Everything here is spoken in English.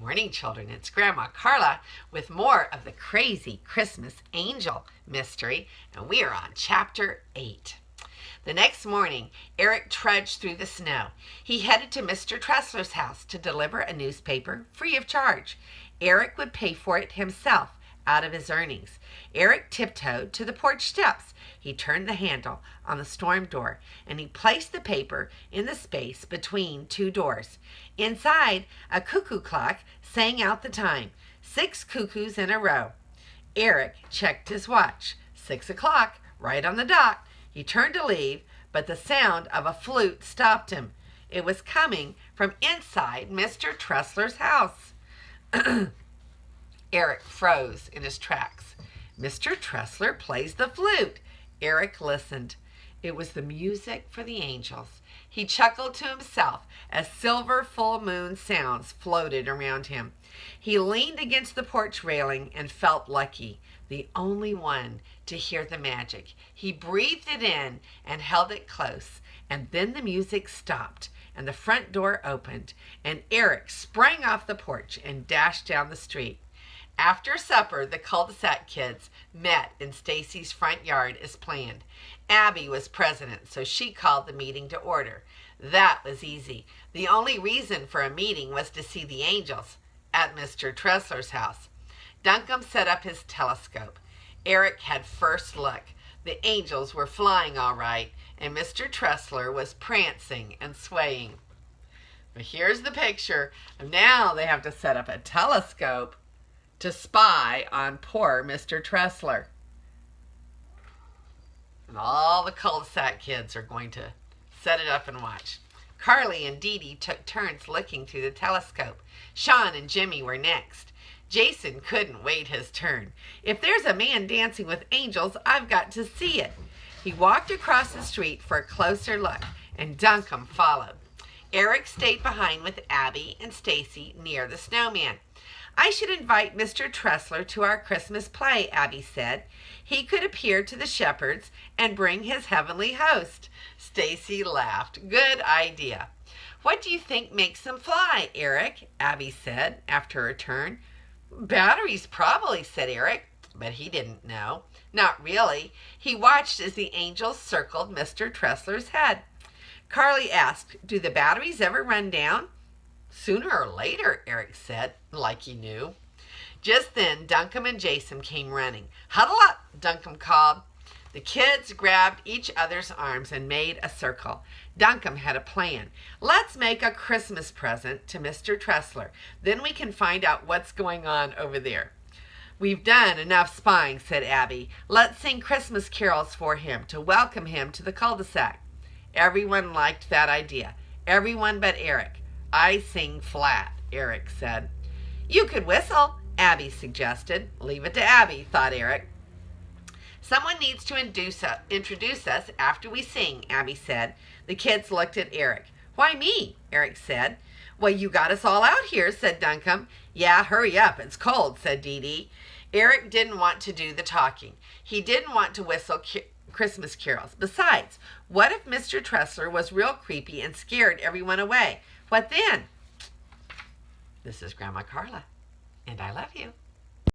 morning, children. It's Grandma Carla with more of the crazy Christmas angel mystery, and we are on Chapter 8. The next morning, Eric trudged through the snow. He headed to Mr. Tressler's house to deliver a newspaper free of charge. Eric would pay for it himself out of his earnings. Eric tiptoed to the porch steps. He turned the handle on the storm door, and he placed the paper in the space between two doors. Inside, a cuckoo clock sang out the time, 6 cuckoos in a row. Eric checked his watch. 6 o'clock, right on the dot. He turned to leave, but the sound of a flute stopped him. It was coming from inside Mr. Tressler's house. Eric froze in his tracks. Mr. Tressler plays the flute. Eric listened. It was the music for the angels. He chuckled to himself as silver full moon sounds floated around him. He leaned against the porch railing and felt lucky, the only one to hear the magic. He breathed it in and held it close, and then the music stopped and the front door opened, and Eric sprang off the porch and dashed down the street. After supper, the cul-de-sac kids met in Stacy's front yard as planned. Abby was president, so she called the meeting to order. That was easy. The only reason for a meeting was to see the angels at Mr. Tressler's house. Duncombe set up his telescope. Eric had first look. The angels were flying all right, and Mr. Tressler was prancing and swaying. But here's the picture. Now they have to set up a telescope to spy on poor Mr. Tressler. And all the cul-de-sac kids are going to set it up and watch. Carly and Dee Dee took turns looking through the telescope. Sean and Jimmy were next. Jason couldn't wait his turn. If there's a man dancing with angels, I've got to see it. He walked across the street for a closer look, and Duncombe followed. Eric stayed behind with Abby and Stacy near the snowman. I should invite Mr. Tressler to our Christmas play, Abby said. He could appear to the shepherds and bring his heavenly host. Stacy laughed. Good idea. What do you think makes them fly, Eric? Abby said after her turn. Batteries probably, said Eric, but he didn't know. Not really. He watched as the angels circled Mr. Tressler's head. Carly asked, do the batteries ever run down? Sooner or later, Eric said, like he knew. Just then, Duncombe and Jason came running. Huddle up, Duncombe called. The kids grabbed each other's arms and made a circle. Duncombe had a plan. Let's make a Christmas present to Mr. Tressler. Then we can find out what's going on over there. We've done enough spying, said Abby. Let's sing Christmas carols for him to welcome him to the cul-de-sac. Everyone liked that idea. Everyone but Eric. I sing flat, Eric said. You could whistle, Abby suggested. Leave it to Abby, thought Eric. Someone needs to introduce us after we sing, Abby said. The kids looked at Eric. Why me? Eric said. Well, you got us all out here, said Duncombe. Yeah, hurry up. It's cold, said Dee Dee. Eric didn't want to do the talking. He didn't want to whistle Christmas carols. Besides, what if Mr. Tressler was real creepy and scared everyone away? What then? This is Grandma Carla, and I love you.